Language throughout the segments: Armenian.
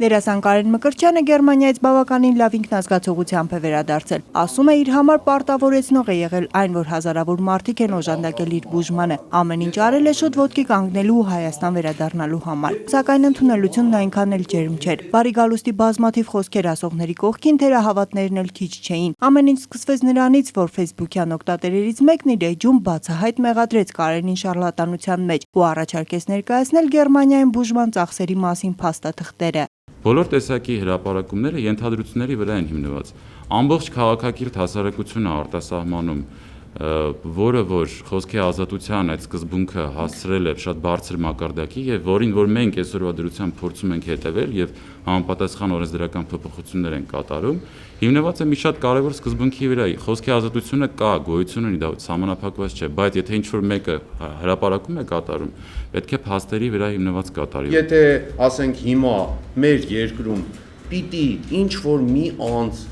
Դերասան Կարեն Մկրտչյանը Գերմանիայից բավականին լավ ինքնազգացողությամբ է վերադարձել։ Ասում է, իր համար պարտավորեցնող է եղել այն, որ հազարավոր մարդիկ են օժանդակել իր բուժմանը։ Ամեն ինչ արել է շուտ ոտքի կանգնելու ու Հայաստան վերադառնալու համար։ Սակայն ընդունելությունն այնքան էլ ջերմ չէր։ Բարի գալուստի բազմաթիվ խոսքեր ասողների կողքին թերահավատներն էլ քիչ չէին։ Ամեն ինչ սկսվեց նրանից, որ Facebook-յան օգտատերերից մեկն իր էջում բացահայտ մեղադրեց Կարենին շարլատանության մեջ ու առաջարկեց ներկայացնել Գերմանիայում բուժման ծախսերի մասին փաստաթղթերը։ Բոլոր տեսակի հրապարակումները ենթադրությունների վրա են հիմնված։ Ամբողջ քաղաքակիրթ հասարակությունը արտասահմանում, որը որ խոսքի ազատության այդ սկզբունքը հասցրել է շատ բարձր մակարդակի եւ որին որ մենք այսօրվա դրությամբ փորձում ենք հետեւել եւ համապատասխան օրենսդրական փոփոխություններ են կատարում, հիմնված է մի շատ կարեւոր սկզբունքի վրա։ Խոսքի ազատությունը կա, գոյություն ունի, դա սահմանափակված չէ, բայց եթե ինչ-որ մեկը հրապարակում է կատարում, պետք է փաստերի վրա հիմնված կատարի։ Եթե ասենք հիմա մեր երկրում պիտի ինչ-որ մի անձ,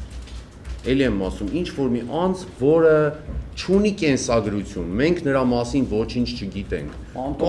ելի եմ ասում, ինչ-որ մի անձ, որը չունի կենսագրություն, մենք նրա մասին ոչինչ չգիտենք,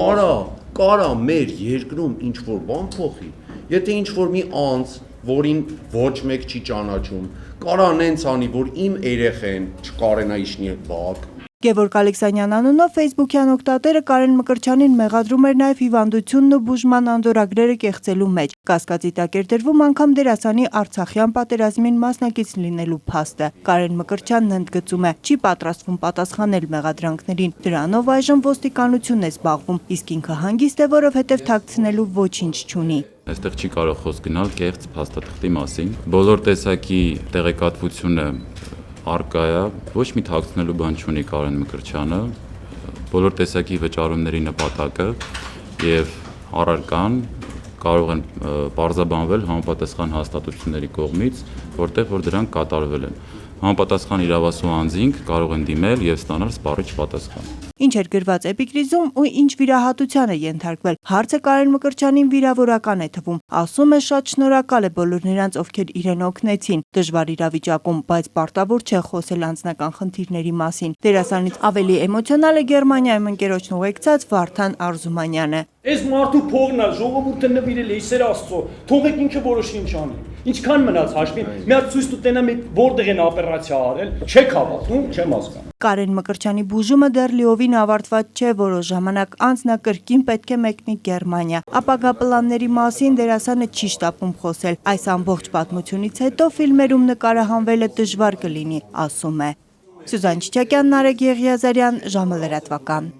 կարա մեր երկրում ինչ-որ բան փոխի, եթե ինչ-որ մի անձ, որին ոչ մեկ չի ճանաչում, կարա նենց անի, որ իմ երեխեն չկարենա իշնի բակ։ Գևորգ Ալեքսանյան անունով Facebook-յան օգտատերը Կարեն Մկրտչյանին մեղադրում էր նաև հիվանդությունն ու բուժման անդորրագրերը կեղծելու մեջ։ Կասկածի տակ էր դրվում անգամ դերասանի Արցախյան պատերազմին մասնակից լինելու փաստը։ Կարեն Մկրտչյանն ընդգծում է, չի պատրաստվում պատասխանել մեղադրանքներին։ Դրանով այժմ ոստիկանությունն է զբաղվում, իսկ ինքը հանգիստ է, որովհետև թաքցնելու ոչինչ չունի։ Այստեղ չի կարող խոսք գնալ կեղծ փաստաթղթի մասին։ Բոլոր տեսակի տեղեկատվությունը արկա է, ոչ մի թաքցնելու բան չունի Կարեն Մկրտչյանը, բոլոր տեսակի վճարումների նպատակը եւ առարկան կարող են պարզաբանվել համապատասխան հաստատությունների կողմից, որտեղ որ դրանք կատարվել են։ Համապատասխան իրավասու անձինք կարող են դիմել եւ ստանալ սպառիչ պատասխան։ Ինչ էր գրված էպիկրիզում ու ինչ վիրահատության է ենթարկվել։ Հարցը Կարեն Մկրտչյանին վիրավորական է թվում։ Ասում է, շատ շնորհակալ է բոլոր նրանց, ովքեր իրեն օգնեցին դժվար իրավիճակում, բայց պարտավոր չէ խոսել անձնական խնդիրների մասին։ Դերասանից ավելի էմոցիոնալ է Գերմանիայում ընկերոջն ուղեկցած Վարդան Արզումանյանը։ Այս մարդու փողն է, ժողովուրդը նվիրել է, իսեր Աստծո, թողեք ինքը որոշի ինչ անի։ Ինչքան մնաց հաշվին, մի հատ ցույց տուտենամ որտեղ են օպերացիա արել, չեք հավատում, չեմ հասկանում։ Կարեն Մկրտչյանի բուժումը դեռ լիովին ավարտված չէ, որոշ ժամանակ անց նա կրկին պետք է մեկնի Գերմանիա։ Ապագա պլանների մասին դերասանը չի շտապում խոսել։ Այս ամբողջ պատմությունից հետո ֆիլմերում նկարահանվելը դժվար կլինի, ասում է։ Սյուզան Չիչակյան, Նարեկ Եղիազարյան, ժամը լրատվական։